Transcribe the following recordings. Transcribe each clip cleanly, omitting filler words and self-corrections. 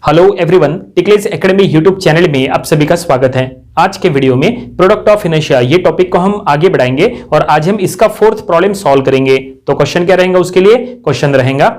Hello everyone, टिकलेज academy YouTube channel में आप सभी का स्वागत है। आज के वीडियो में प्रोडक्ट ऑफ इनर्शिया ये टॉपिक को हम आगे बढ़ाएंगे और आज हम इसका फोर्थ प्रॉब्लम सॉल्व करेंगे। तो क्वेश्चन क्या रहेगा उसके लिए? क्वेश्चन रहेगा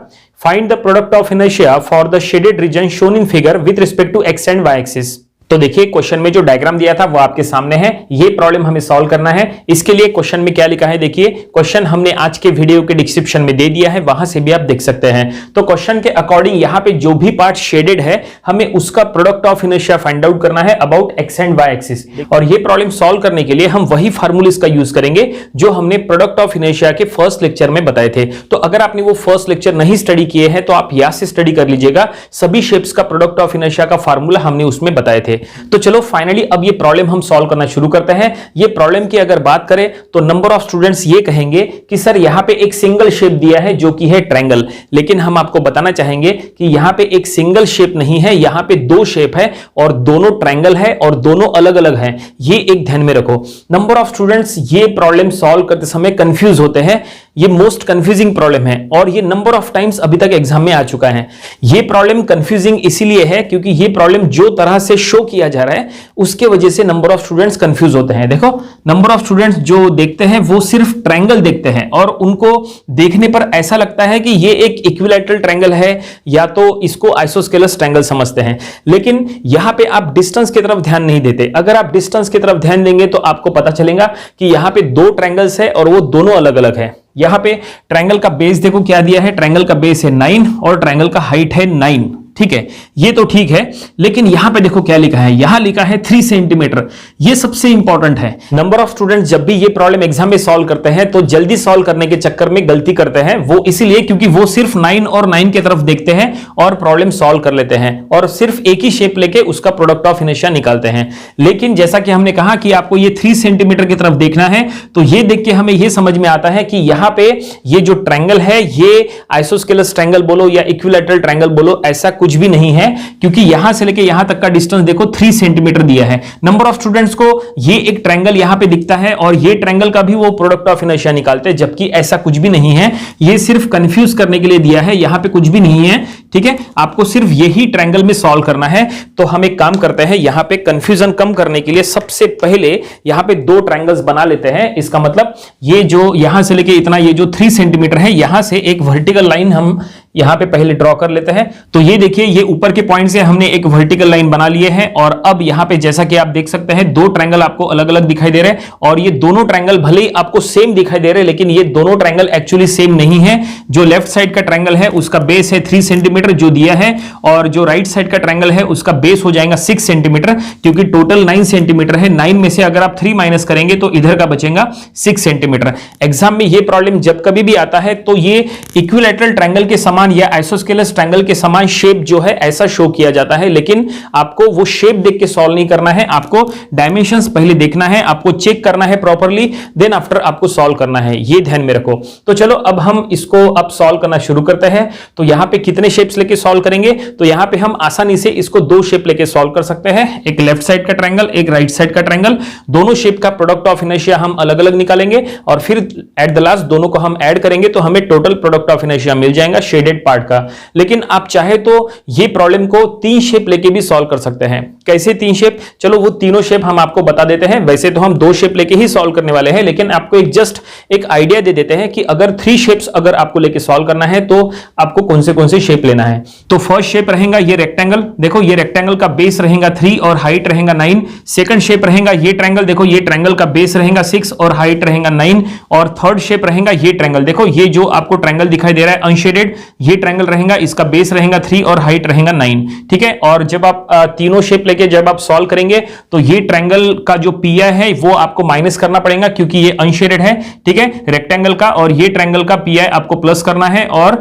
find the product of inertia for the shaded region shown in figure with respect to X and Y axis. तो देखिए क्वेश्चन में जो डायग्राम दिया था वो आपके सामने है। ये प्रॉब्लम हमें सॉल्व करना है। इसके लिए क्वेश्चन में क्या लिखा है देखिए, क्वेश्चन हमने आज के वीडियो के डिस्क्रिप्शन में दे दिया है, वहां से भी आप देख सकते हैं। तो क्वेश्चन के अकॉर्डिंग यहां पे जो भी पार्ट शेडेड है हमें उसका product of inertia find out करना है about X and Y axis. और ये प्रॉब्लम सॉल्व करने के लिए हम वही फार्मूलेस का यूज करेंगे जो हमने प्रोडक्ट ऑफ इनर्शिया के फर्स्ट लेक्चर में बताए थे। तो अगर आपने वो फर्स्ट लेक्चर नहीं स्टडी किए हैं तो आप यहां से स्टडी कर लीजिएगा। सभी शेप्स का प्रोडक्ट ऑफ इनर्शिया का फार्मूला हमने उसमें बताए थे। तो चलो फाइनली अब ये प्रॉब्लम हम सॉल्व करना शुरू करते हैं। ये प्रॉब्लम की अगर बात करें तो नंबर ऑफ स्टूडेंट्स ये कहेंगे कि सर यहां पे एक सिंगल शेप दिया है जो कि है ट्रायंगल, लेकिन हम आपको बताना चाहेंगे कि यहां पे एक सिंगल शेप नहीं है, यहां पे दो शेप है और दोनों ट्रायंगल है और दोनों अलग अलग हैं। ये एक ध्यान में रखो। नंबर ऑफ स्टूडेंट्स ये प्रॉब्लम सॉल्व करते समय कंफ्यूज होते हैं। ये मोस्ट कंफ्यूजिंग प्रॉब्लम है और ये नंबर ऑफ टाइम्स अभी तक एग्जाम में आ चुका है। ये प्रॉब्लम कंफ्यूजिंग इसीलिए है क्योंकि ये प्रॉब्लम जो तरह से शो किया जा रहा है उसके वजह से नंबर ऑफ स्टूडेंट्स कंफ्यूज होते हैं। देखो नंबर ऑफ स्टूडेंट्स जो देखते हैं वो सिर्फ ट्रायंगल देखते हैं और उनको देखने पर ऐसा लगता है कि ये एक इक्विलैटरल ट्रायंगल है या तो इसको आइसोस्केलस ट्रायंगल समझते हैं, लेकिन यहां पे आप डिस्टेंस की तरफ ध्यान नहीं देते। अगर आप डिस्टेंस की तरफ ध्यान देंगे तो आपको पता चलेगा कि यहां पे दो ट्रायंगल्स है और वो दोनों अलग अलग है। यहां पे ट्रायंगल का बेस देखो क्या दिया है, ट्रायंगल का बेस है 9 और ट्रायंगल का हाइट है 9। ठीक है, ये तो ठीक है, लेकिन यहां पे देखो क्या लिखा है, यहां लिखा है 3 सेंटीमीटर। ये सबसे इंपॉर्टेंट है। नंबर ऑफ स्टूडेंट्स जब भी ये प्रॉब्लम एग्जाम में सॉल्व करते हैं तो जल्दी सॉल्व करने के चक्कर में गलती करते हैं। वो इसीलिए क्योंकि वो सिर्फ 9 और 9 की तरफ देखते हैं और प्रॉब्लम सॉल्व कर लेते हैं और सिर्फ एक ही शेप लेके उसका प्रोडक्ट ऑफ इनर्शिया निकालते हैं। लेकिन जैसा कि हमने कहा कि आपको ये 3 सेंटीमीटर की तरफ देखना है, तो ये देख के हमें ये समझ में आता है कि यहां पे ये जो ट्रायंगल है ये आइसोस्केलस ट्रायंगल बोलो या इक्विलैटरल ट्रायंगल बोलो, ऐसा कुछ भी नहीं है क्योंकि यहां से लेके यहां तक का डिस्टेंस देखो 3 सेंटीमीटर दिया है। नंबर ऑफ स्टूडेंट्स को ये एक ट्रायंगल यहां पे दिखता है और ये ट्रायंगल का भी वो प्रोडक्ट ऑफ इनर्शिया निकालते हैं, जबकि ऐसा कुछ भी नहीं है। ये सिर्फ कंफ्यूज करने के लिए दिया है, यहां पे कुछ भी नहीं है। ठीक है, आपको सिर्फ यही ट्रायंगल में सॉल्व करना है। तो हम एक काम करते हैं, यहां पे कंफ्यूजन कम करने के लिए सबसे पहले यहां पे दो ट्रायंगल्स बना लेते हैं। इसका मतलब ये जो यहां से लेके इतना ये जो 3 सेंटीमीटर है, यहां से एक वर्टिकल लाइन हम यहां पे पहले ड्रॉ कर लेते हैं। तो ये देखिए ये ऊपर के पॉइंट से हमने एक वर्टिकल लाइन बना लिए है और अब यहां पे जैसा कि आप देख सकते हैं दो ट्रायंगल आपको अलग अलग दिखाई दे रहे हैं और ये दोनों ट्रायंगल भले ही आपको सेम दिखाई दे रहे हैं लेकिन ये दोनों ट्रायंगल एक्चुअली सेम नहीं है। जो लेफ्ट साइड का ट्रायंगल है उसका बेस है 3 सेंटीमीटर जो दिया है और जो राइट साइड का ट्रायंगल है उसका बेस हो जाएगा 6 सेंटीमीटर क्योंकि टोटल 9 सेंटीमीटर है। 9 में से अगर आप 3 माइनस करेंगे तो इधर का बचेगा 6 सेंटीमीटर। एग्जाम में ये प्रॉब्लम जब कभी भी आता है तो ये इक्विलैटरल ट्रायंगल के समान या आइसोस्केलस ट्रायंगल के समान शेप जो है ऐसा शो किया जाता है, लेकिन आपको वो शेप देख के सॉल्व नहीं करना है। आपको डायमेंशंस पहले देखना है, आपको चेक करना है प्रॉपर्ली, देन आफ्टर आपको सॉल्व करना है। ये ध्यान में रखो। तो चलो अब हम इसको अब सॉल्व करना शुरू करते हैं। तो यहां पे कितने शेप्स लेके सॉल्व करेंगे? तो यहां पे हम आसानी से इसको दो शेप लेके सॉल्व कर सकते हैं, एक लेफ्ट साइड का ट्रायंगल, एक राइट साइड का ट्रायंगल। दोनों शेप का प्रोडक्ट ऑफ इनर्शिया हम अलग अलग निकालेंगे और फिर एट द लास्ट दोनों को हम ऐड करेंगे तो हमें टोटल प्रोडक्ट ऑफ इनर्शिया मिल जाएगा शेडेड पार्ट का। लेकिन आप चाहे तो ये प्रॉब्लम को 3 शेप लेके भी सॉल्व कर सकते हैं। कैसे 3 शेप? चलो वो तीनों शेप हम आपको बता देते हैं। वैसे तो हम 2 शेप लेके ही सॉल्व करने वाले हैं, लेकिन आपको एक जस्ट एक आइडिया दे देते हैं कि अगर 3 शेप्स अगर आपको लेके सॉल्व करना है तो आपको कौन से शेप लेना है। तो फर्स्ट शेप रहेगा ये रेक्टेंगल। देखो ये रेक्टेंगल का बेस रहेगा 3 और हाइट रहेगा 9। सेकंड शेप रहेगा ये ट्रायंगल। देखो ये ट्रायंगल का बेस रहेगा 6 और हाइट रहेगा 9। और थर्ड शेप रहेगा ये ट्रायंगल। देखो ये जो आपको ट्रायंगल दिखाई दे रहा है अनशेडेड, ये ट्रायंगल रहेगा, इसका बेस रहेगा 3 और हाइट रहेगा 9। ठीक है, और जब आप तीनों शेप लेके जब आप सॉल्व करेंगे तो ये ट्रायंगल का जो पीआई है वो आपको माइनस करना पड़ेगा क्योंकि ये अनशेडेड है। ठीक है, रेक्टेंगल का और ये ट्रायंगल का पीआई आपको प्लस करना है और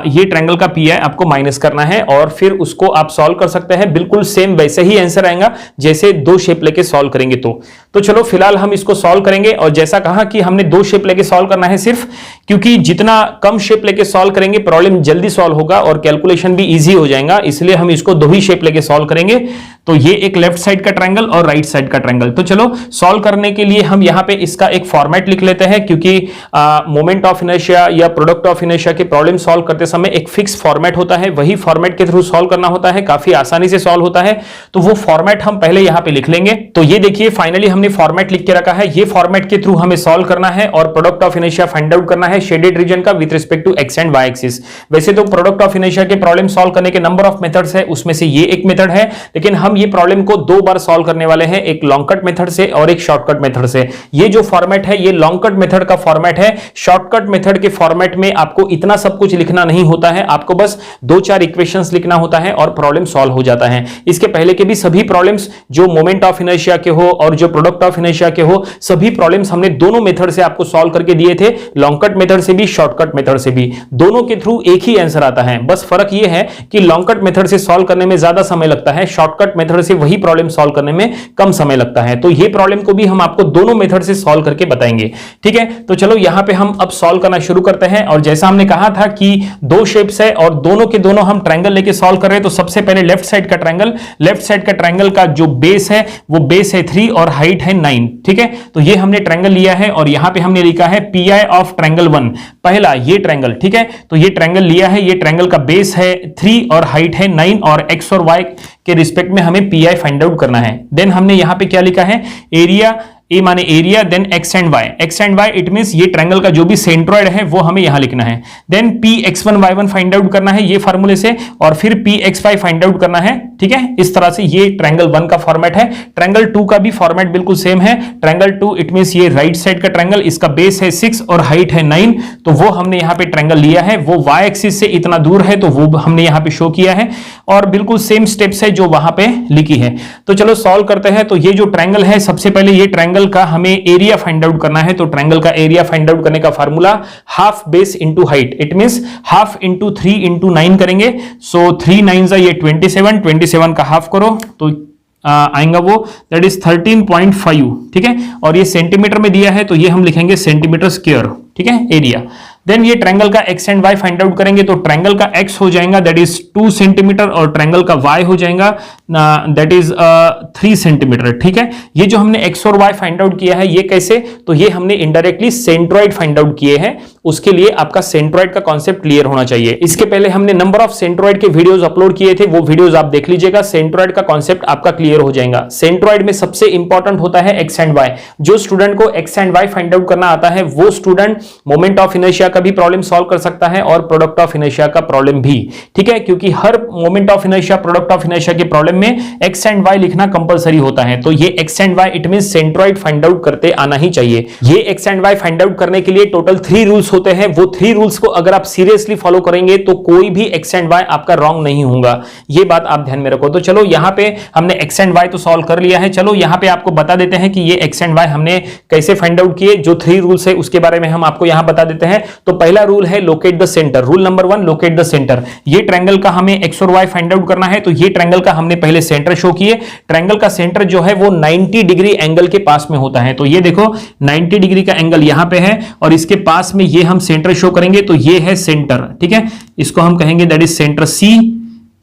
ये ट्रायंगल का पीआई आपको माइनस करना है और फिर उसको आप सॉल्व कर सकते हैं। बिल्कुल सेम वैसे ही आंसर आएगा जैसे 2 शेप लेके सॉल्व करेंगे। तो चलो फिलहाल हम इसको सॉल्व करेंगे और जैसा कहा कि हमने 2 शेप लेके सॉल्व करना है सिर्फ, क्योंकि जितना कम शेप लेके सॉल्व करेंगे प्रॉब्लम जल्दी सॉल्व होगा और कैलकुलेशन भी इजी हो जाएगा, इसलिए हम इसको 2 ही शेप लेके सॉल्व करेंगे। तो ये एक लेफ्ट साइड का ट्रायंगल और राइट साइड का ट्रायंगल। तो चलो सॉल्व करने के लिए हम यहां पे इसका एक फॉर्मेट लिख लेते हैं क्योंकि मोमेंट ऑफ इनर्शिया या प्रोडक्ट ऑफ इनर्शिया की प्रॉब्लम सॉल्व करते समय एक फिक्स फॉर्मेट होता है वही फॉर्मेट के थ्रू सॉल्व करना होता है, काफी आसानी से सॉल्व होता है। तो वो फॉर्मेट हम पहले यहां पे लिख लेंगे। तो ये देखिए फाइनली हमने फॉर्मेट लिख के रखा है, ये फॉर्मेट के थ्रू हमें सॉल्व करना है और product of inertia find out करना है शेडेड रीजन का with respect to X and Y axis. वैसे तो प्रोडक्ट ऑफ इनर्शिया के प्रॉब्लम सॉल्व करने के नंबर ऑफ मेथड्स है, उसमें से ये एक मेथड है, लेकिन हम ये प्रॉब्लम को दो बार सॉल्व करने वाले हैं, एक लॉन्ग कट मेथड से और एक शॉर्टकट मेथड से। ये जो फॉर्मेट है ये लॉन्ग कट मेथड का फॉर्मेट है। शॉर्टकट मेथड के फॉर्मेट में आपको इतना सब कुछ लिखना नहीं होता है, आपको बस 2-4 इक्वेशंस लिखना होता है और प्रॉब्लम सॉल्व हो जाता है। इसके पहले के भी सभी प्रॉब्लम्स जो मोमेंट ऑफ इनर्शिया के हो और जो प्रोडक्ट ऑफ इनर्शिया के हो, सभी प्रॉब्लम्स हमने दोनों मेथड से आपको सॉल्व करके दिए थे, लॉन्ग कट मेथड से भी शॉर्टकट मेथड से भी। दोनों के थ्रू एक ही आंसर आता है, बस फर्क यह है कि लॉन्ग कट मेथड से सॉल्व करने में ज्यादा समय लगता है, शॉर्टकट मेथड से वही प्रॉब्लम सॉल्व करने में कम समय लगता है। तो ये प्रॉब्लम को भी हम आपको दोनों मेथड से सॉल्व करके बताएंगे, ठीक है। तो चलो यहां पे हम अब सॉल्व करना शुरू करते हैं। और जैसा हमने कहा था कि दो शेप्स है और दोनों के दोनों हम ट्रायंगल लेके सॉल्व कर रहे हैं, तो सबसे पहले लेफ्ट साइड का ट्रायंगल का जो बेस है वो बेस है 3 और हाइट है 9, ठीक है। तो ये हमने ट्रायंगल लिया है और यहां पे हमने लिखा है पीआई ऑफ ट्रायंगल 1, पहला ये ट्रायंगल, ठीक है। तो ये ट्रायंगल लिया है, ये ट्रायंगल का बेस है 3 और हाइट है 9 और एक्स और वाई के रिस्पेक्ट में हमें पीआई फाइंड आउट करना है। देन हमने यहां पे क्या लिखा है, एरिया, ए माने area, then X and Y, it means ये ट्रायंगल का जो भी सेंट्रॉइड है वो हमें यहां लिखना है। Then P X one Y one find out करना है ये फार्मूले से, और फिर P X Y find out करना है, ठीक है। इस तरह से ये ट्रायंगल 1 का फॉर्मेट है। ट्रायंगल 2 का भी फॉर्मेट बिल्कुल सेम है। ट्रायंगल 2 इट मींस ये राइट साइड का ट्रायंगल, इसका बेस है 6 और हाइट है 9, तो वो हमने यहां पे ट्रायंगल लिया है, वो वाई एक्सिस से इतना दूर है तो वो हमने यहां पे शो किया है, और बिल्कुल सेम स्टेप्स है जो वहां पे लिखी है। तो चलो सॉल्व करते हैं। तो ये जो ट्रायंगल है, सबसे पहले ये ट्रायंगल का हमें एरिया फाइंड आउट करना है। तो ट्रायंगल का एरिया फाइंड आउट करने का formula half base into height, it means half into 3 into 9 करेंगे। सो 3 9 ये 27 का हाफ करो तो आएगा वो, दैट इज 13.5, ठीक है। और ये सेंटीमीटर में दिया है तो ये हम लिखेंगे सेंटीमीटर स्क्वायर, ठीक है, एरिया। देन ये ट्रायंगल का X and Y find out करेंगे, तो ट्रायंगल का एक्स हो जाएगा दैट इज 2 सेंटीमीटर और ट्रायंगल का वाई हो जाएगा दैट इज 3 सेंटीमीटर, ठीक है। ये जो हमने एक्स और वाई फाइंड आउट किया है ये कैसे, तो ये हमने इनडायरेक्टली सेंट्रॉइड फाइंड आउट किए हैं। उसके लिए आपका सेंट्रॉइड का कॉन्सेप्ट क्लियर होना चाहिए। इसके पहले हमने नंबर ऑफ सेंट्रॉइड के वीडियोस अपलोड किए थे, वो वीडियोस आप देख लीजिएगा, सेंट्रॉइड का कॉन्सेप्ट आपका क्लियर हो जाएगा। सेंट्रॉइड में सबसे इंपॉर्टेंट होता है एक्स एंड वाई। जो स्टूडेंट को X and Y find out करना आता है वो स्टूडेंट मोमेंट ऑफ इनर्शिया का भी प्रॉब्लम सॉल्व कर सकता है और प्रोडक्ट ऑफ इनर्शिया का प्रॉब्लम भी, ठीक है, क्योंकि हर moment of inertia product of inertia के प्रॉब्लम में एक्स एंड वाई लिखना कंपलसरी होता है। तो ये X and Y it means centroid find out करते आना ही चाहिए। ये X and Y find out करने के लिए टोटल 3 रूल्स होते हैं। वो 3 रूल्स को अगर आप सीरियसली फॉलो करेंगे तो कोई भी एक्स एंड वाई आपका रॉन्ग नहीं होगा, ये बात आप ध्यान में रखो। तो चलो यहां पे हमने एक्स एंड वाई तो सॉल्व कर लिया है। चलो यहां पे आपको बता देते हैं कि ये एक्स एंड वाई हमने कैसे फाइंड आउट किए। जो 3 रूल्स है उसके बारे में हम आपको यहां बता देते हैं। तो पहला रूल है locate the centre, rule number 1 locate the centre. ये ट्रायंगल का हमें एक्स और वाई फाइंड आउट करना है, तो ये ट्रायंगल का हमने पहले सेंटर शो किए। ट्रायंगल का सेंटर जो है वो 90 डिग्री एंगल के पास में होता है। तो ये देखो 90 डिग्री का एंगल यहां पे है और इसके पास में ये हम सेंटर शो करेंगे, तो ये है सेंटर, ठीक है। इसको हम कहेंगे दैट इज सेंटर सी,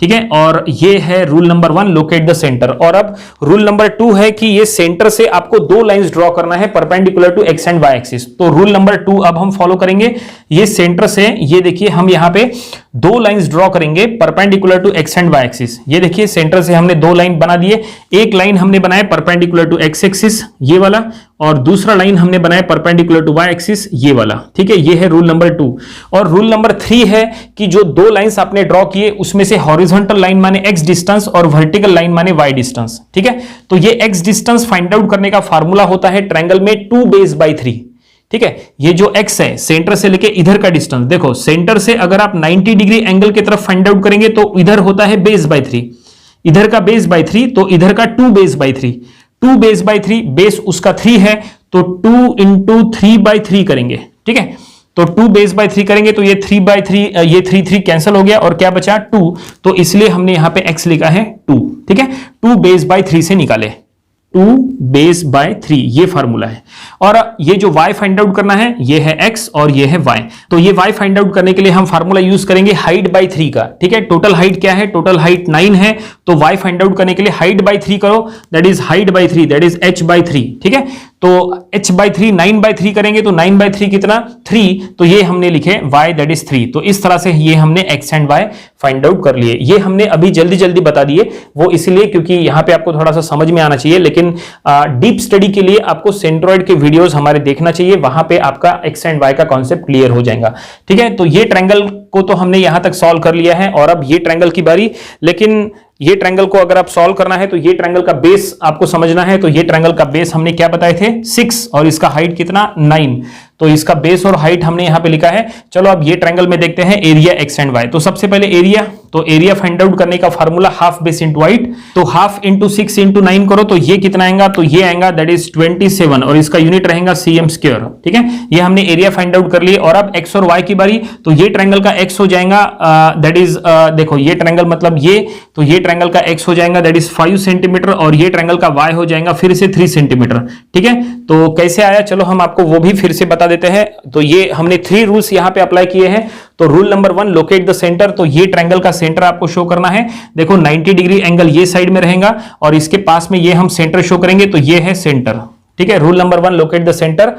ठीक है। और ये है rule number 1 locate the centre. और अब रूल नंबर 2 है कि ये सेंटर से आपको 2 लाइंस ड्रॉ करना है perpendicular to X and Y axis. तो रूल नंबर 2 अब हम फॉलो करेंगे। ये सेंटर से ये देखिए हम यहां पे 2 लाइंस ड्रॉ करेंगे perpendicular to X and Y axis. ये देखिए सेंटर से हमने 2 लाइन बना दिए। एक लाइन हमने बनाया परपेंडिकुलर टू एक्स एक्सिस ये वाला, और दूसरा लाइन हमने बनाया परपेंडिकुलर टू वाई एक्सिस ये वाला, ठीक है। ये है रूल नंबर 2। और रूल नंबर 3 है कि जो 2 लाइंस आपने ड्रॉ किए उसमें से हॉरिजॉन्टल लाइन माने एक्स डिस्टेंस और वर्टिकल लाइन माने वाई डिस्टेंस, ठीक है। तो ये एक्स डिस्टेंस फाइंड आउट करने का फार्मूला होता है ट्रायंगल में 2 बेस बाई 3, ठीक है। ये जो x है सेंटर से लेके इधर का डिस्टेंस, देखो सेंटर से अगर आप 90 डिग्री एंगल की तरफ फाइंड आउट करेंगे तो इधर होता है बेस बाई 3, इधर का बेस बाई 3, तो इधर का 2 base by 3, 2 base by 3, base उसका 3 है तो 2 इंटू 3 बाई 3 करेंगे, ठीक है। तो 2 बेस बाई 3 करेंगे तो ये 3 बाई 3, ये 3 कैंसिल हो गया और क्या बचा 2, तो इसलिए हमने यहां पे x लिखा है 2, ठीक है। 2 बेस बाई 3 से निकाले, 2 बेस बाय 3 ये फार्मूला है। और ये जो y फाइंड आउट करना है ये है x और ये है y। तो ये y फाइंड आउट करने के लिए हम फार्मूला यूज करेंगे हाइट बाय 3 का, ठीक है। टोटल हाइट क्या है, टोटल हाइट 9 है, तो y फाइंड आउट करने के लिए हाइट बाय 3 करो, that is height by 3, that is h by 3, ठीक है। तो h/3 9/3 करेंगे तो 9/3 कितना 3, तो ये हमने लिखे y दैट इज 3। तो इस तरह से ये हमने x and y find out कर लिए। ये हमने अभी जल्दी जल्दी बता दिए, वो इसलिए क्योंकि यहां पे आपको थोड़ा सा समझ में आना चाहिए, लेकिन डीप स्टडी के लिए आपको सेंट्रोइड के वीडियोस हमारे देखना चाहिए, वहां पे आपका x एंड y का कॉन्सेप्ट क्लियर हो जाएगा। ठीक है, तो ये ट्रायंगल को तो हमने यहां तक सॉल्व कर लिया है और अब ये ट्रायंगल की बारी। लेकिन ये ट्रायंगल को अगर आप सॉल्व करना है तो ये ट्रायंगल का बेस आपको समझना है। तो ये ट्रायंगल का बेस हमने क्या बताए थे 6 और इसका हाइट कितना 9, तो इसका बेस और हाइट हमने यहां पे लिखा है। चलो अब ये ट्रायंगल में देखते हैं एरिया x एंड y। तो सबसे पहले एरिया, तो एरिया फाइंड आउट करने का formula half base into height, तो हाफ इंटू 6 इंटू 9 करो तो ये कितना आएगा, तो ये आएगा दैट इज 27 और इसका यूनिट रहेगा cm स्क्वायर। ठीक है, ये हमने एरिया फाइंड आउट कर लिए। और अब x और y की बारी, तो ये ट्रायंगल का x हो जाएगा दैट इज देखो ये ट्रायंगल मतलब ये, तो ये ट्रायंगल का x हो जाएगा दैट इज 5 सेंटीमीटर और ये ट्रायंगल का y हो जाएगा फिर से 3 सेंटीमीटर। ठीक है, तो कैसे आया चलो हम आपको वो भी फिर से बता देते हैं। तो ये हमने 3 रूल्स यहां पे अप्लाई किए हैं। तो rule number 1, locate the centre, तो ये ट्रायंगल का सेंटर आपको शो करना है। देखो 90 डिग्री एंगल ये साइड में रहेगा और इसके पास में ये हम सेंटर शो करेंगे, तो ये है सेंटर। ठीक है, rule number 1 locate the centre.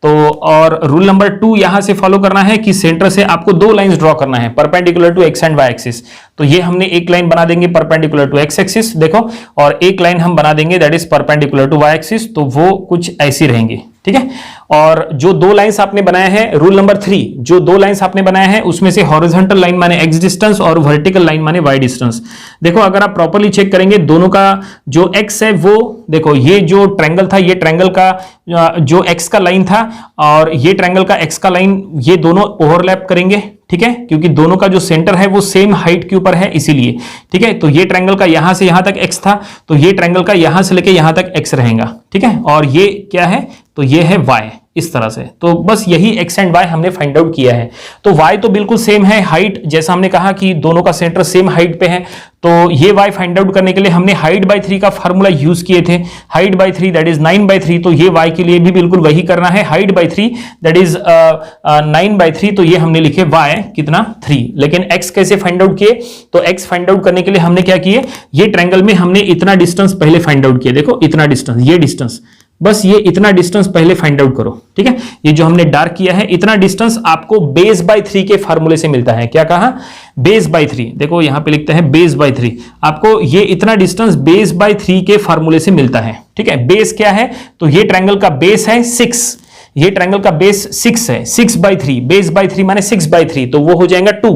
तो और रूल नंबर 2 यहां से फॉलो करना है कि सेंटर से आपको 2 लाइंस ड्रॉ करना है perpendicular to X and Y axis. तो ये हमने एक लाइन बना देंगे परपेंडिकुलर टू एक्स एक्सिस देखो, और एक लाइन हम बना देंगे that is perpendicular to Y axis, तो वो कुछ ऐसी रहेंगी। ठीक है, और जो 2 लाइंस आपने बनाए हैं, रूल नंबर 3, जो 2 लाइंस आपने बनाए हैं उसमें से हॉरिजॉन्टल लाइन माने एक्स डिस्टेंस और वर्टिकल लाइन माने वाई डिस्टेंस। देखो अगर आप प्रॉपर्ली चेक करेंगे दोनों का जो एक्स है वो, देखो ये जो ट्रायंगल था, ये ट्रायंगल का जो एक्स का लाइन था और ये ट्रायंगल का एक्स का लाइन, ये दोनों ओवरलैप करेंगे। ठीक है, क्योंकि दोनों का जो सेंटर है वो सेम हाइट के ऊपर है इसीलिए। ठीक है, तो ये ट्रायंगल का यहां से यहां तक x था, तो ये ट्रायंगल का यहां से लेके यहां तक x रहेगा। ठीक है, और ये क्या है, तो ये है y इस तरह से। तो बस यही x एंड y हमने फाइंड आउट किया है। तो y तो बिल्कुल सेम है, हाइट जैसा हमने कहा कि दोनों का सेंटर सेम हाइट पे है, तो ये y फाइंड आउट करने के लिए हमने हाइट बाय 3 का फार्मूला यूज किए थे। हाइट बाय 3 दैट इज 9/3, तो ये y के लिए भी बिल्कुल वही करना है, हाइट बाय 3 दैट इज 9/3, तो ये हमने लिखे y कितना 3। लेकिन x कैसे फाइंड आउट किए, तो x फाइंड आउट करने के लिए हमने क्या किए, ये ट्रायंगल में हमने इतना डिस्टेंस पहले फाइंड आउट किया। देखो इतना डिस्टेंस, ये डिस्टेंस, बस ये इतना डिस्टेंस पहले फाइंड आउट करो। ठीक है, ये जो हमने डार्क किया है इतना डिस्टेंस आपको बेस बाय 3 के फार्मूले से मिलता है। क्या कहा, बेस बाय 3। देखो यहां पे लिखते हैं बेस बाय 3, आपको ये इतना डिस्टेंस बेस बाय 3 के फार्मूले से मिलता है। ठीक है, बेस क्या है, तो ये ट्रायंगल का बेस है 6, ये ट्रायंगल का बेस 6 है, 6/3, बेस बाय 3 माने 6/3, तो वो हो जाएगा 2।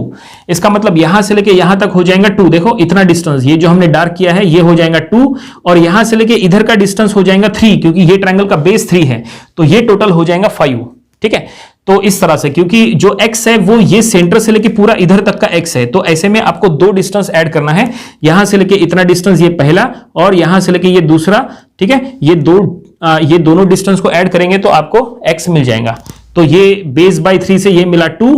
इसका मतलब यहां से लेके यहां तक हो जाएगा 2। देखो इतना डिस्टेंस, ये जो हमने डार्क किया है ये हो जाएगा 2 और यहां से लेके इधर का डिस्टेंस हो जाएगा 3, क्योंकि ये ट्रायंगल का बेस 3 है, तो ये टोटल हो जाएगा 5। ठीक है, तो इस तरह से, क्योंकि जो x है वो ये सेंटर से लेके पूरा इधर तक का x है, तो ऐसे में आपको 2 डिस्टेंस ऐड करना है, यहां से लेके इतना डिस्टेंस ये पहला और यहां से लेके ये दूसरा। ठीक है, ये दोनों डिस्टेंस को ऐड करेंगे तो आपको x मिल जाएगा। तो ये बेस बाय 3 से ये मिला 2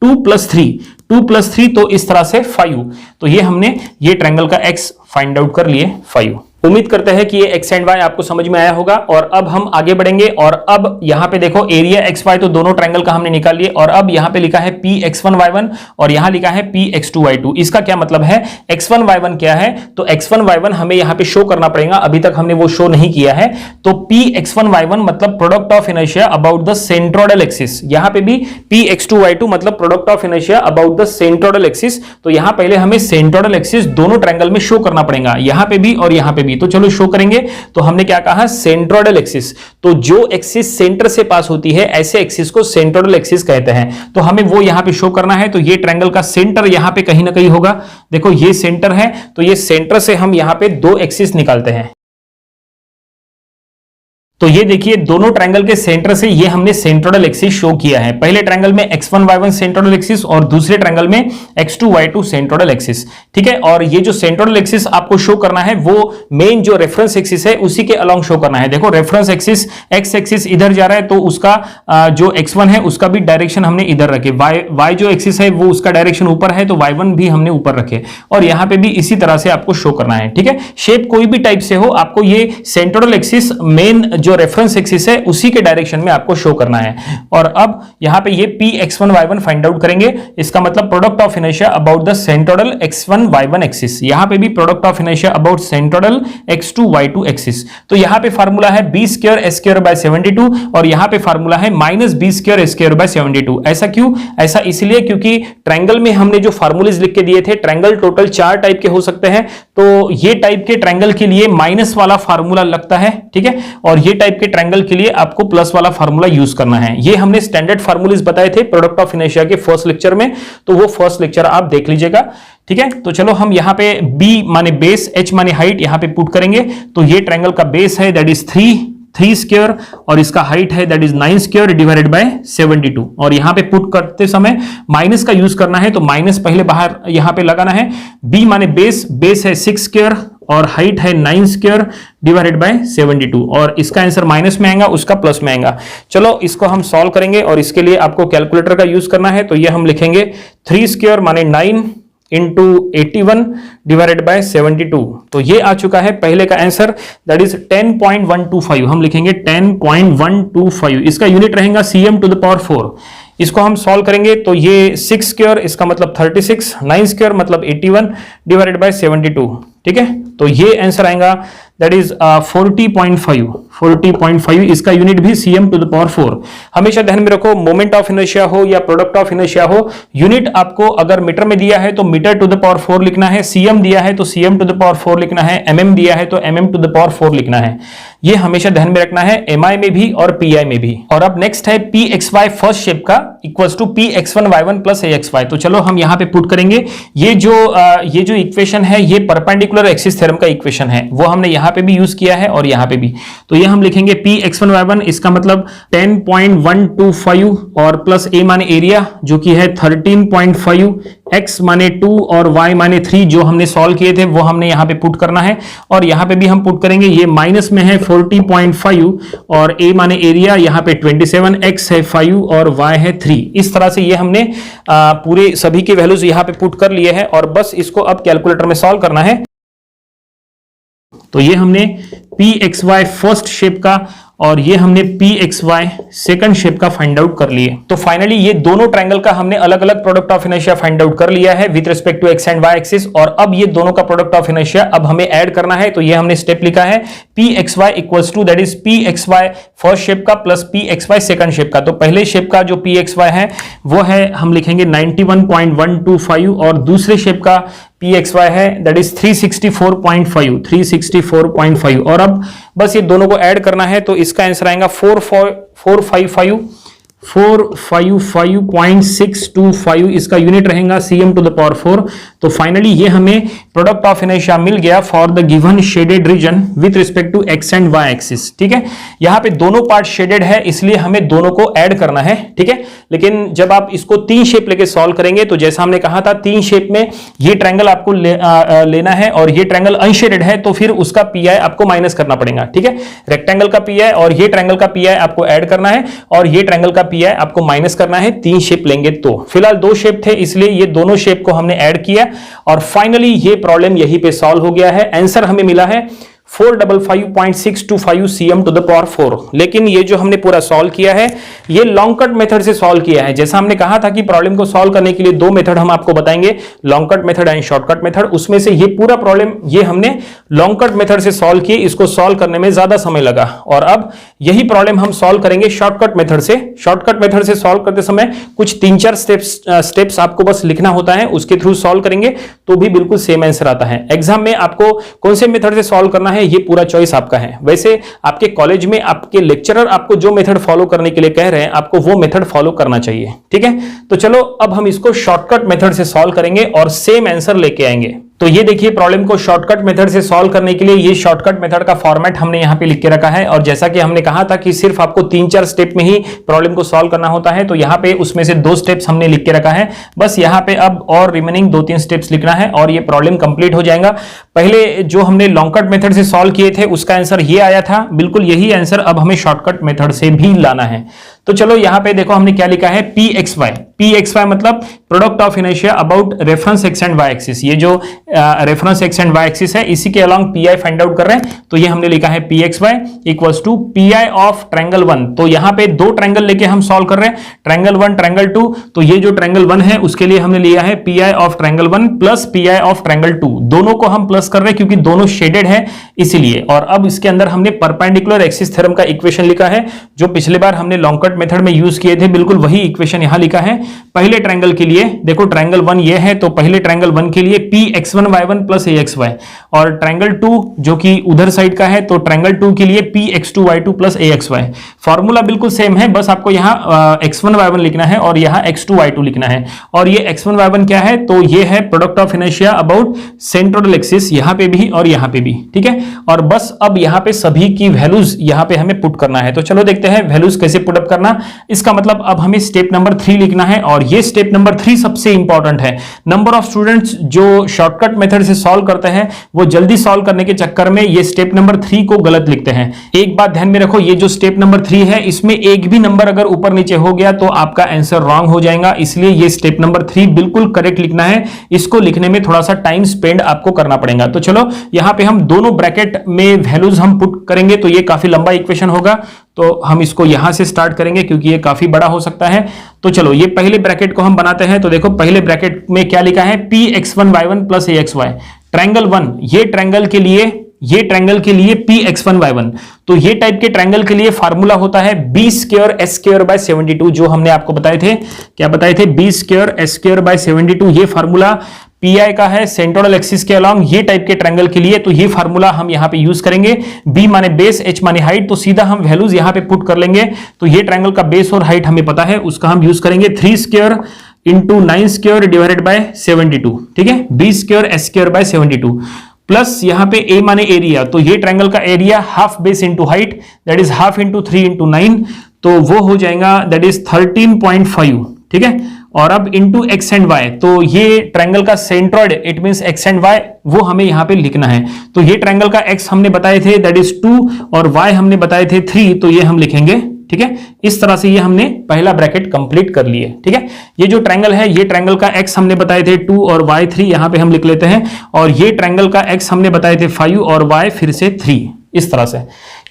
+ 3, तो इस तरह से 5। तो ये हमने ये ट्रायंगल का x फाइंड आउट कर लिए 5। उम्मीद करते हैं कि ये x एंड y आपको समझ में आया होगा। और अब हम आगे बढ़ेंगे और अब यहां पे देखो एरिया xy तो दोनों ट्रायंगल का हमने निकाल लिए और अब यहां पे लिखा है px1y1 और यहां लिखा है px2y2। इसका क्या मतलब है, x1y1 क्या है, तो x1y1 हमें यहां पे शो करना पड़ेगा, अभी तक हमने वो शो नहीं किया है। तो px1y1 मतलब product of inertia about the centroidal axis, यहां पे भी px2y2 मतलब product of inertia about the centroidal axis. तो यहां पहले हमें सेंट्रोइडल एक्सिस दोनों ट्रायंगल में शो करना पड़ेगा, यहां पे भी और यहां पे भी। तो चलो शो करेंगे। तो हमने क्या कहा, सेंट्रोइडल एक्सिस, तो जो एक्सिस सेंटर से पास होती है ऐसे एक्सिस को सेंट्रोइडल एक्सिस कहते हैं। तो हमें वो यहां पे शो करना है। तो ये ट्रायंगल का सेंटर यहां पे कहीं ना कहीं होगा। देखो ये सेंटर है, तो ये सेंटर से हम यहां पे 2 एक्सिस निकालते हैं। तो ये देखिए दोनों ट्रायंगल के सेंटर से ये हमने सेंट्रोइडल एक्सिस शो किया है। पहले ट्रायंगल में x1y1 सेंट्रोइडल एक्सिस और दूसरे ट्रायंगल में x2y2 सेंट्रोइडल एक्सिस। ठीक है, और ये जो सेंट्रोइडल एक्सिस आपको शो करना है वो मेन जो रेफरेंस एक्सिस है उसी के अलोंग शो करना है। देखो रेफरेंस एक्सिस x एक्सिस इधर जा रहा है, तो उसका जो x1 है उसका भी डायरेक्शन हमने इधर रखे। y जो एक्सिस है वो उसका डायरेक्शन ऊपर है, तो y1 भी हमने ऊपर रखे और यहां पे भी इसी तरह से आपको शो करना है। ठीक है, शेप कोई भी टाइप से हो, आपको ये सेंट्रोइडल एक्सिस मेन जो रेफरेंस एक्सिस है उसी के डायरेक्शन में आपको शो करना है। और अब यहां पे ये Px1y1 फाइंड आउट करेंगे, इसका मतलब product of inertia about the centroidal x1y1 axis, यहां पे भी product of inertia about centroidal x2y2 axis. तो यहां पे फार्मूला है b²s²/72 और यहां पे फार्मूला है -b²s²/72। ऐसा क्यों? ऐसा इसलिए क्योंकि ट्रायंगल में हमने जो फार्मूलेज लिख के दिए थे, ट्रायंगल टोटल 4 टाइप के हो सकते हैं, तो ये टाइप के ट्रायंगल के लिए माइनस वाला फार्मूला लगता है, ठीक है, और ये टाइप के ट्रायंगल के लिए आपको प्लस वाला फार्मूला यूज करना है। ये हमने स्टैंडर्ड फार्मूलेज बताए थे प्रोडक्ट ऑफ इनर्शिया के फर्स्ट लेक्चर में, तो वो फर्स्ट लेक्चर आप देख लीजिएगा, ठीक है। तो चलो हम यहां पे b माने बेस, h माने हाइट यहां पे पुट करेंगे। तो ये ट्रायंगल का बेस है दैट इज 3 स्क्वायर और इसका हाइट है that is 9 square divided by 72। और यहां पे पुट करते समय माइनस का यूज करना है, तो माइनस पहले बाहर यहां पे लगाना है। b माने बेस है 6 स्क्वायर और हाइट है 9 स्क्वायर डिवाइडेड बाय 72 और इसका आंसर माइनस में आएगा, उसका प्लस में आएगा। चलो इसको हम सॉल्व करेंगे और इसके लिए आपको कैलकुलेटर का यूज करना है। तो ये हम लिखेंगे 3 स्क्वायर माने 9 इंटू 81 डिवाइडेड बाय 72। तो ये आ चुका है पहले का आंसर दैट इज 10.125। हम लिखेंगे 10.125, इसका यूनिट रहेगा cm टू द पावर 4। इसको हम सॉल्व करेंगे तो ये 6 स्क्वायर इसका मतलब 36, 9 स्क्वायर मतलब 81 डिवाइडेड बाय 72, ठीक है। तो ये आंसर आएगा दैट इज 40.5, इसका यूनिट भी cm टू द पावर 4। हमेशा ध्यान में रखो, मोमेंट ऑफ इनर्शिया हो या प्रोडक्ट ऑफ इनर्शिया हो, यूनिट आपको अगर मीटर में दिया है तो मीटर टू द पावर 4 लिखना है, cm दिया है तो cm टू द पावर 4 लिखना है, mm दिया है तो mm टू द पावर 4 लिखना है। ये हमेशा ध्यान में रखना है, mi में भी और pi में भी। और अब नेक्स्ट है pxy फर्स्ट शेप का equals to px1y1 plus axy। तो चलो हम यहां पे पुट करेंगे। ये जो इक्वेशन है ये परपेंडिकुलर एक्सिस थ्योरम का इक्वेशन है, वो हमने यहां पे भी यूज किया है और यहां पे भी। तो ये हम लिखेंगे px1y1, इसका मतलब 10.125 और प्लस a माने एरिया जो कि है 13.5, x माने 2 और y माने 3 जो हमने सॉल्व किए थे वो हमने यहां पे पुट करना है। और यहां पे भी हम पुट करेंगे, ये माइनस में है 40.5 और a माने एरिया यहां पे 27, x है 5 और y है 3। इस तरह से ये हमने पूरे सभी के वैल्यूज यहां पे पुट कर लिए हैं और बस इसको अब कैलकुलेटर में सॉल्व करना है। तो ये हमने pxy फर्स्ट शेप का और ये हमने pxy सेकंड शेप का फाइंड आउट कर लिए। तो फाइनली ये दोनों ट्रायंगल का हमने अलग अलग product of inertia find out कर लिया है with respect to x and y axis. और अब ये दोनों का प्रोडक्ट ऑफ इनर्शिया अब हमें ऐड करना है। तो ये हमने स्टेप लिखा है pxy equals to that is pxy first shape का प्लस pxy सेकंड शेप का। तो पहले शेप का जो pxy है वो है हम लिखेंगे 91.125 और दूसरे शेप का pxy है दैट इज 364.5 और अब बस ये दोनों को ऐड करना है। तो इसका आंसर आएगा 455.625, इसका यूनिट रहेगा cm टू द पावर 4। तो फाइनली ये हमें प्रोडक्ट ऑफ इनर्शिया मिल गया for the given shaded region with respect to x and y axis, ठीक है। यहां पे दोनों पार्ट शेडेड है इसलिए हमें दोनों को ऐड करना है, ठीक है। लेकिन जब आप इसको 3 शेप लेके सॉल्व करेंगे तो जैसा हमने कहा था 3 शेप में ये ट्रायंगल आपको लेना है और ये ट्रायंगल अनशेडेड है तो फिर उसका पी आई आपको माइनस करना पड़ेगा, ठीक है। रेक्टेंगल का पी आई और ये ट्रायंगल का पी आई आपको ऐड करना है और ये ट्रायंगल का पी आई आपको माइनस करना है। 3 शेप लेंगे तो फिलहाल 2 शेप थे इसलिए ये दोनों शेप को हमने ऐड किया और फाइनली ये प्रॉब्लम यहीं पे सॉल्व हो गया है। आंसर हमें मिला है 455.625 cm टू द पावर 4। लेकिन ये जो हमने पूरा सॉल्व किया है ये लॉन्ग कट मेथड से सॉल्व किया है। जैसा हमने कहा था कि प्रॉब्लम को सॉल्व करने के लिए 2 मेथड हम आपको बताएंगे, long cut method and shortcut method. उसमें से ये पूरा प्रॉब्लम ये हमने लॉन्ग कट मेथड से सॉल्व किए, इसको सॉल्व करने में ज्यादा समय लगा। और अब यही प्रॉब्लम हम सॉल्व करेंगे शॉर्टकट मेथड से। शॉर्टकट मेथड से सॉल्व करते समय कुछ 3-4 स्टेप्स आपको बस लिखना होता है, उसके थ्रू सॉल्व करेंगे तो भी बिल्कुल सेम आंसर आता है। एग्जाम में आपको कौन से मेथड से सॉल्व करना है ये पूरा चॉइस आपका है। वैसे आपके कॉलेज में आपके लेक्चरर आपको जो मेथड फॉलो करने के लिए कह रहे हैं आपको वो मेथड फॉलो करना चाहिए, ठीक है। तो चलो अब हम इसको शॉर्टकट मेथड से सॉल्व करेंगे और सेम आंसर लेके आएंगे। तो ये देखिए प्रॉब्लम को शॉर्टकट मेथड से सॉल्व करने के लिए ये शॉर्टकट मेथड का फॉर्मेट हमने यहाँ पे लिख के रखा है। और जैसा कि हमने कहा था कि सिर्फ आपको 3-4 स्टेप में ही प्रॉब्लम को सॉल्व करना होता है, तो यहाँ पे उसमें से 2 स्टेप्स हमने लिख के रखा है। बस यहाँ पे अब और रिमेनिंग 2-3 स्टेप्स लिखना है और ये प्रॉब्लम कंप्लीट हो जाएगा। पहले जो हमने लॉन्ग कट मेथड से सॉल्व किए थे उसका आंसर ये आया था, बिल्कुल यही आंसर अब हमें शॉर्टकट मेथड से भी लाना है। तो चलो यहाँ पे देखो हमने क्या लिखा है pxy मतलब product of inertia about reference X and Y axis. ये जो reference X and Y axis है, इसी के along P I find out कर रहे हैं, तो ये हमने लिखा है P X Y equals to P I of triangle 1। तो यहां पे दो ट्रायंगल लेके हम सॉल्व कर रहे हैं, ट्रायंगल 1 ट्रायंगल 2, तो ये जो ट्रायंगल 1 है उसके लिए हमने लिया है P I of triangle 1 plus P I of triangle 2, दोनों को हम प्लस कर रहे हैं क्योंकि दोनों शेडेड है इसीलिए। और अब इसके अंदर हमने परपेंडिकुलर एक्सिस थ्योरम का इक्वेशन लिखा है जो पिछले बार हमने लॉन्ग कट मेथड में यूज किए थे, बिल्कुल वही इक्वेशन यहां लिखा है। पहले ट्रायंगल के लिए देखो, ट्रायंगल 1 ये है, तो पहले ट्रायंगल 1 के लिए पी एक्स1 वाई1 प्लस ए एक्स वाई, और ट्रायंगल 2 जो कि उधर साइड का है तो ट्रायंगल 2 के लिए पी एक्स2 वाई2 प्लस ए एक्स वाई। फॉर्मूला बिल्कुल सेम है, बस आपको यहां x1 y1 लिखना है और यहां x2 y2 लिखना है। और ये x1 y1 क्या है, तो ये है product of inertia about centroidal axis, यहां पे भी और यहां पे भी, ठीक है। और बस अब यहां पे सभी की वैल्यूज यहां पे हमें पुट करना है, तो चलो देखते हैं वैल्यूज कैसे पुट अप करना। इसका मतलब अब हमें स्टेप नंबर 3 लिखना है, और ये स्टेप नंबर 3 सबसे इंपॉर्टेंट है। नंबर ऑफ स्टूडेंट्स जो शॉर्टकट मेथड से सॉल्व करते हैं वो जल्दी सॉल्व करने के चक्कर में ये स्टेप नंबर 3 को गलत लिखते हैं। एक बात ध्यान में रखो, ये जो स्टेप नंबर 3 है इसमें एक भी नंबर अगर ऊपर नीचे हो गया तो आपका आंसर रॉन्ग हो जाएगा, इसलिए ये स्टेप नंबर 3 बिल्कुल करेक्ट लिखना है। इसको लिखने में थोड़ा सा टाइम स्पेंड आपको करना पड़ेगा। तो चलो यहां पे हम दोनों ब्रैकेट में वैल्यूज हम पुट करेंगे, तो ये काफी लंबा इक्वेशन होगा, तो हम इसको यहां से स्टार्ट करेंगे क्योंकि ये काफी बड़ा हो सकता है। तो चलो ये पहले ब्रैकेट को हम बनाते हैं, तो देखो पहले ब्रैकेट में क्या लिखा है, पी एक्स1 वाई1 प्लस ए एक्स वाई। ट्रायंगल 1 ये ट्रायंगल के लिए पी एक्स1 वाई1, तो ये टाइप के ट्रायंगल के लिए फार्मूला होता है B square S square by 72, जो हमने आपको बताए थे, क्या बताए थे, B square S square by 72। ये फार्मूला पी आई का है सेंट्रोइडल एक्सिस के अलॉन्ग ये टाइप के ट्रायंगल के लिए, तो ये फार्मूला हम यहां पे यूज करेंगे। बी माने बेस, एच माने हाइट, तो सीधा हम वैल्यूज यहां पे पुट कर लेंगे। तो ये ट्रायंगल का बेस और हाइट हमें पता है, उसका हम यूज करेंगे 3 square into 9 square divided by 72, ठीक है, B square S square by 72 plus यहां पे ए माने एरिया, तो ये ट्रायंगल का area half base into height, that is half into 3 into 9, तो वो हो जाएगा दैट इज 13.5, ठीक है। और अब इंटू एक्स एंड वाई, तो ये ट्रायंगल का centroid it means X and Y वो हमें यहां पे लिखना है। तो ये ट्रायंगल का एक्स हमने बताए थे दैट इज 2 और वाई हमने बताए थे 3, तो ये हम लिखेंगे, ठीक है। इस तरह से ये हमने पहला ब्रैकेट कंप्लीट कर लिए, ठीक है। ये जो ट्रायंगल है, ये ट्रायंगल का एक्स हमने बताए थे 2 और वाई 3, यहां पे हम लिख लेते हैं, और ये ट्रायंगल का एक्स हमने बताए थे 5 और वाई फिर से 3, इस तरह से,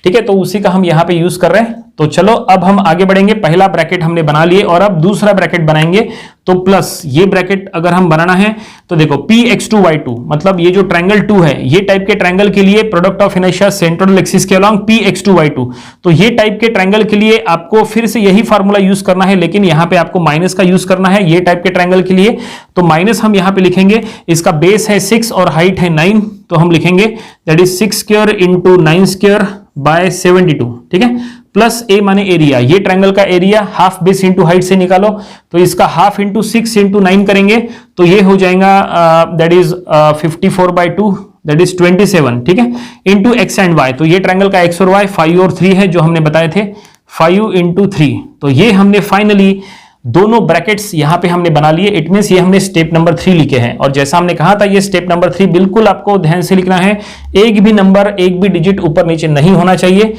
ठीक है। तो उसी का हम यहां पे यूज कर रहे हैं। तो चलो अब हम आगे बढ़ेंगे, पहला ब्रैकेट हमने बना लिए और अब दूसरा ब्रैकेट बनाएंगे, तो प्लस ये ब्रैकेट अगर हम बनाना है तो देखो पी एक्स2 वाई2, मतलब ये जो ट्रायंगल 2 है, ये टाइप के ट्रायंगल के लिए product of inertia centroidal axis के अलॉन्ग पी एक्स2 वाई2, तो ये टाइप के ट्रायंगल के लिए आपको फिर से यही फार्मूला यूज करना है, लेकिन यहां पे आपको माइनस का यूज करना है ये टाइप के ट्रायंगल के लिए। तो माइनस हम यहां पे लिखेंगे, इसका बेस है 6 और हाइट है 9, तो हम लिखेंगे that is 6 square into 9 square by 72, ठीक है, प्लस ए माने एरिया, ये ट्रायंगल का area half base into height से निकालो, तो इसका हाफ इंटू 6 इंटू 9 करेंगे, तो ये हो जाएगा दैट इज 54/2 दैट इज 27, ठीक है, इंटू एक्स एंड वाई, तो ये ट्रायंगल का एक्स और वाई 5 और 3 है जो हमने बताए थे, 5 इंटू 3, तो ये हमने फाइनली दोनों ब्रैकेट्स यहां पे हमने बना लिए। इट मींस ये हमने स्टेप नंबर 3 लिखे हैं, और जैसा हमने कहा था ये स्टेप नंबर 3 बिल्कुल आपको ध्यान से लिखना है, एक भी नंबर एक भी डिजिट ऊपर नीचे नहीं होना चाहिए,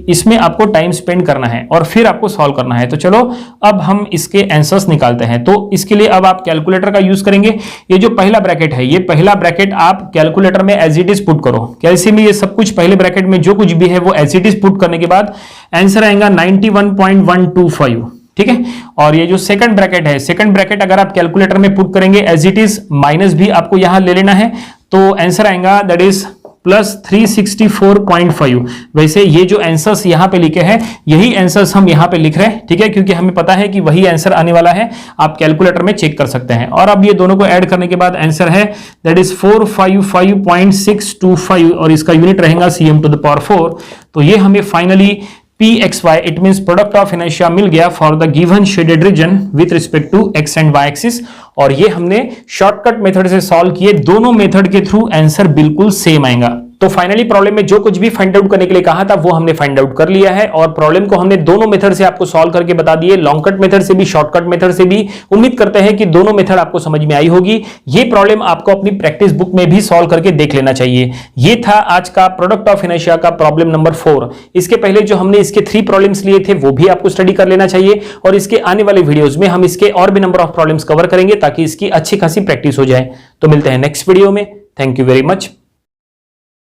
इसमें आपको टाइम स्पेंड करना है और फिर आपको सॉल्व करना है। तो चलो अब हम इसके आंसर्स निकालते हैं। तो इसके लिए अब आप कैलकुलेटर का यूज करेंगे। ये जो पहला ब्रैकेट है, ये पहला ब्रैकेट आप कैलकुलेटर में एज इट इज पुट करो। कैसे में ये सब कुछ पहले ब्रैकेट में जो कुछ भी है वो एज इट इज पुट करने के बाद आंसर आएगा 91.125, ठीक है। और ये जो सेकंड ब्रैकेट है, सेकंड ब्रैकेट अगर आप कैलकुलेटर में पुट करेंगे एज इट इज, माइनस भी आपको यहां ले लेना है, तो आंसर आएगा दैट इज प्लस 364.5। वैसे ये जो आंसर्स यहां पे लिखे हैं यही आंसर्स हम यहां पे लिख रहे हैं, ठीक है, क्योंकि हमें पता है कि वही आंसर आने वाला है, आप कैलकुलेटर में चेक कर सकते हैं। और अब ये दोनों को ऐड करने के बाद आंसर है दैट इज 455.625 और इसका यूनिट रहेगा cm टू द पावर 4। तो ये हमें finally pxy it means product of inertia मिल गया for the given shaded region with respect to X and Y axis, और ये हमने शॉर्टकट मेथड से सॉल्व किए। दोनों मेथड के थ्रू आंसर बिल्कुल सेम आएगा। तो फाइनली प्रॉब्लम में जो कुछ भी फाइंड आउट करने के लिए कहा था वो हमने फाइंड आउट कर लिया है, और प्रॉब्लम को हमने दोनों मेथड से आपको सॉल्व करके बता दिए, लॉन्ग कट मेथड से भी शॉर्टकट मेथड से भी। उम्मीद करते हैं कि दोनों मेथड आपको समझ में आई होगी। ये प्रॉब्लम आपको अपनी प्रैक्टिस बुक में भी सॉल्व करके देख लेना चाहिए। ये था आज का प्रोडक्ट ऑफ इनर्शिया का प्रॉब्लम नंबर 4। इसके पहले जो हमने इसके 3 प्रॉब्लम्स लिए थे वो भी आपको स्टडी कर लेना चाहिए, और इसके आने वाले वीडियोस में हम इसके और भी नंबर ऑफ प्रॉब्लम्स कवर करेंगे ताकि इसकी अच्छी खासी प्रैक्टिस हो जाए। तो मिलते हैं नेक्स्ट वीडियो में, थैंक यू वेरी मच।